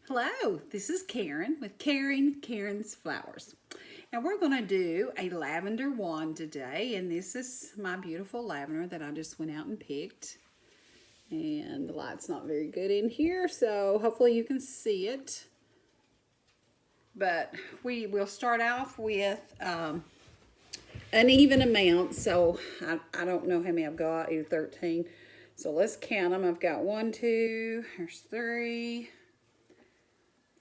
Hello, this is Karen with Karen's Flowers. And we're going to do a lavender wand today. And this is my beautiful lavender that I just went out and picked. And the light's not very good in here, so hopefully you can see it. But we will start off with uneven amounts. So I don't know how many I've got, either 13. So let's count them. I've got 1, 2, there's 3,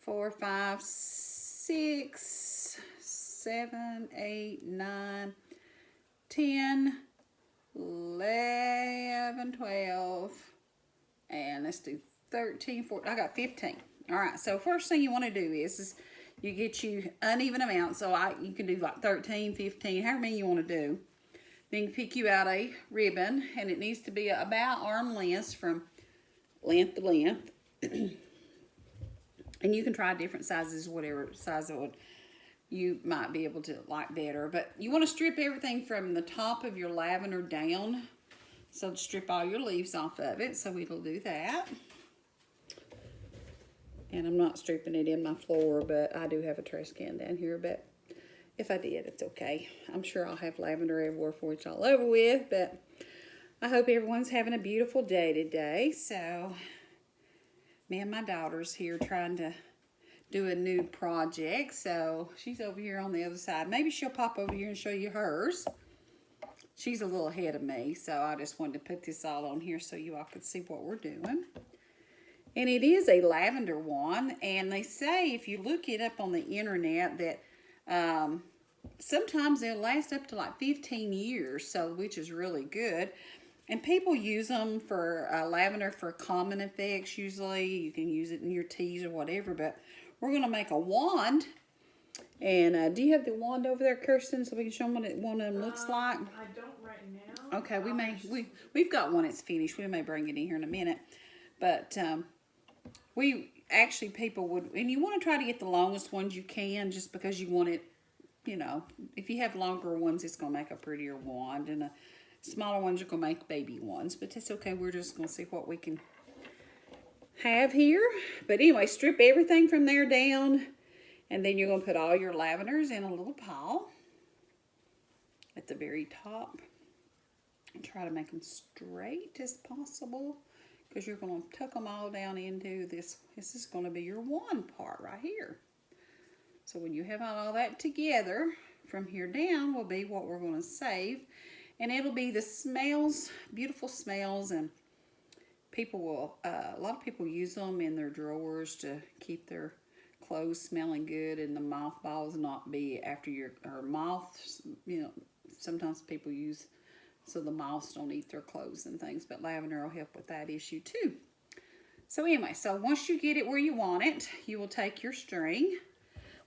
4, 5, 6, 7, 8, 9, 10, 11, 12, and let's do 13, 14. I got 15. All right, so first thing you want to do is you get you uneven amounts. So you can do like 13, 15, however many you want to do. Then you pick you out a ribbon, and it needs to be about arm length from length to length. And you can try different sizes, whatever size you might be able to like better. But you want to strip everything from the top of your lavender down. So strip all your leaves off of it. So we'll do that. And I'm not stripping it in my floor, but I do have a trash can down here. But if I did, it's okay. I'm sure I'll have lavender everywhere for it's all over with. But I hope everyone's having a beautiful day today. So me and my daughter's here trying to do a new project. So she's over here on the other side. Maybe she'll pop over here and show you hers. She's a little ahead of me, so I just wanted to put this all on here so you all could see what we're doing. And it is a lavender wand, and they say if you look it up on the internet that sometimes they'll last up to like 15 years, so which is really good. And people use them for lavender for calming effects usually. You can use it in your teas or whatever, but we're going to make a wand. And do you have the wand over there, Kirsten, so we can show them what one of them looks like? I don't right now. Okay, we've got one that's finished. We may bring it in here in a minute. But people would, and you want to try to get the longest ones you can just because you want it, if you have longer ones, it's going to make a prettier wand, and smaller ones are going to make baby ones, but that's okay. We're just going to see what we can have here. But anyway, strip everything from there down, and then you're going to put all your lavenders in a little pile at the very top. And try to make them straight as possible, because you're going to tuck them all down into this. This is going to be your wand part right here. So when you have all that together, from here down will be what we're going to save. And it'll be the smells, beautiful smells, and people will, a lot of people use them in their drawers to keep their clothes smelling good, and the mothballs not be after or moths, sometimes people use so the moths don't eat their clothes and things, but lavender will help with that issue too. So anyway, so once you get it where you want it, you will take your string,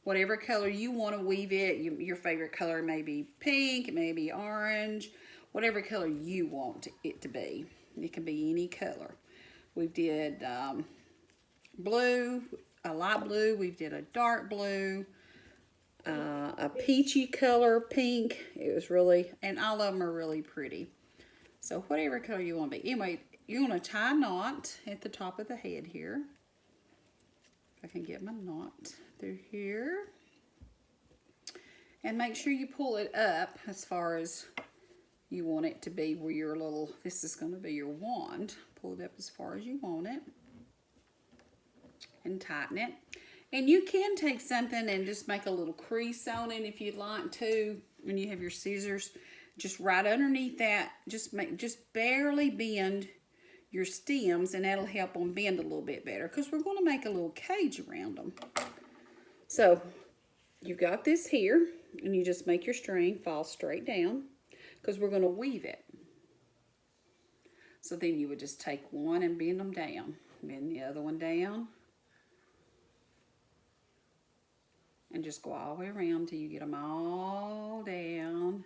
whatever color you want to weave it. Your favorite color may be pink, it may be orange, whatever color you want it to be. It can be any color. We did blue, a light blue. We did a dark blue, a peachy color, pink. It was really, and all of them are really pretty. So whatever color you want to be. Anyway, you're going to tie a knot at the top of the head here. If I can get my knot through here. And make sure you pull it up as far as you want it to be, where your little, this is going to be your wand. Pull it up as far as you want it. And tighten it. And you can take something and just make a little crease on it if you'd like to. When you have your scissors, just right underneath that, just barely bend your stems, and that'll help them bend a little bit better, because we're going to make a little cage around them. So you've got this here, and you just make your string fall straight down, because we're going to weave it. So then you would just take one and bend them down, bend the other one down, and just go all the way around till you get them all down.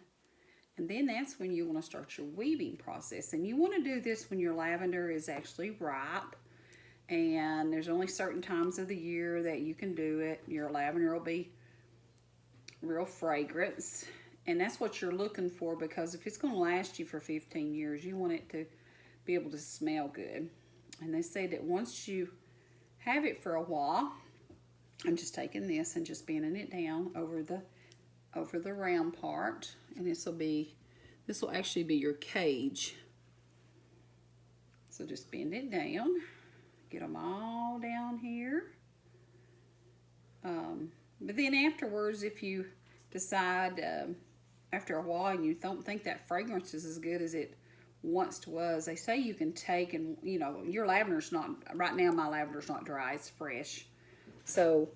And then that's when you want to start your weaving process. And you want to do this when your lavender is actually ripe. And there's only certain times of the year that you can do it. Your lavender will be real fragrance. And that's what you're looking for, because if it's going to last you for 15 years, you want it to be able to smell good. And they say that once you have it for a while, I'm just taking this and just bending it down over the round part, and this will actually be your cage. So just bend it down, get them all down here. But then afterwards, if you decide after a while and you don't think that fragrance is as good as it once was, they say you can take and, you know, your lavender's not, right now my lavender's not dry, it's fresh. So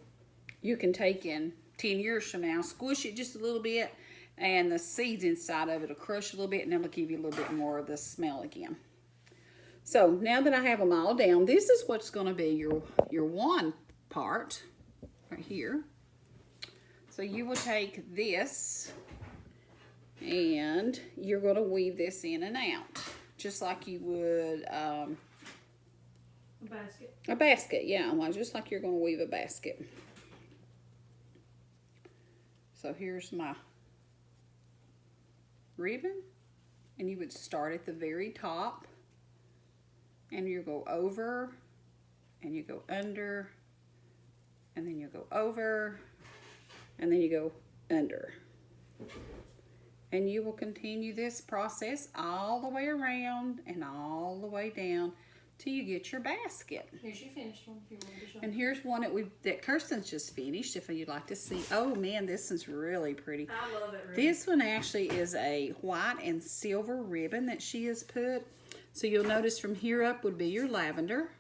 you can take in 10 years from now, squish it just a little bit, and the seeds inside of it will crush a little bit, and it'll give you a little bit more of the smell again. So now that I have them all down, this is what's going to be your wand part right here. So you will take this and you're going to weave this in and out, just like you would a basket. A basket, yeah, well, just like you're going to weave a basket. So here's my ribbon, and you would start at the very top, and you go over, and you go under, and then you go over, and then you go under. And you will continue this process all the way around and all the way down till you get your basket. Here's your finished one if you want to show. And here's one that Kirsten's just finished, if you'd like to see. Oh man, this one's really pretty. I love it. Ribbon. This one actually is a white and silver ribbon that she has put. So you'll notice from here up would be your lavender.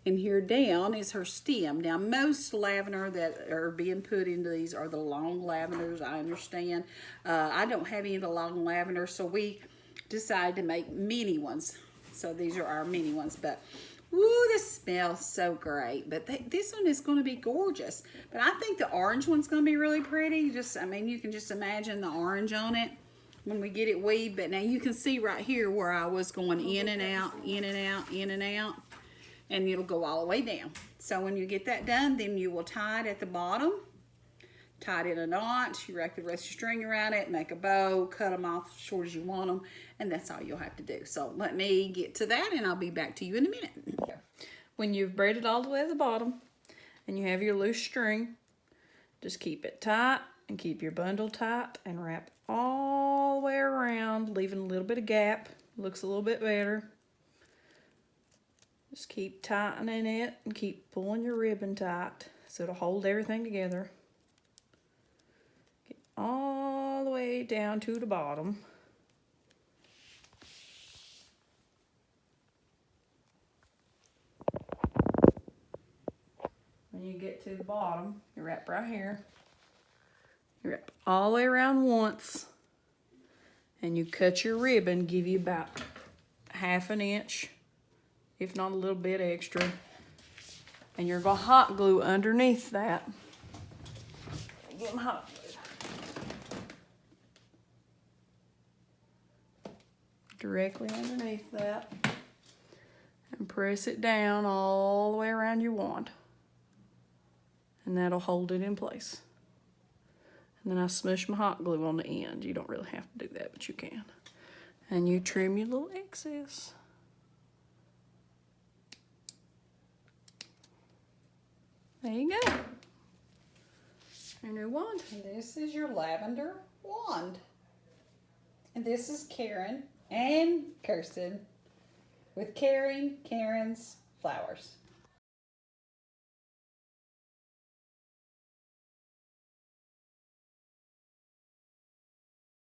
And here down is her stem. Now, most lavender that are being put into these are the long lavenders, I understand. I don't have any of the long lavender, so we decided to make mini ones. So these are our mini ones. But, woo, this smells so great. But this one is going to be gorgeous. But I think the orange one's going to be really pretty. I mean, you can just imagine the orange on it when we get it weaved. But now you can see right here where I was going in and out, in and out, in and out. And it'll go all the way down. So when you get that done, then you will tie it at the bottom, tie it in a knot, you wrap the rest of your string around it, make a bow, cut them off as short as you want them, and that's all you'll have to do. So let me get to that, and I'll be back to you in a minute. When you've braided all the way to the bottom, and you have your loose string, just keep it tight, and keep your bundle tight, and wrap all the way around, leaving a little bit of gap. Looks a little bit better. Just keep tightening it and keep pulling your ribbon tight so it'll hold everything together. Get all the way down to the bottom. When you get to the bottom, you wrap right here. You wrap all the way around once, and you cut your ribbon, give you about 1/2 inch. If not a little bit extra. And you're going to hot glue underneath that. Get them hot glued. Directly underneath that. And press it down all the way around your wand. And that'll hold it in place. And then I smush my hot glue on the end. You don't really have to do that, but you can. And you trim your little excess. There you go. Your new wand. And this is your lavender wand. And this is Karen and Kirsten with Karen's Flowers.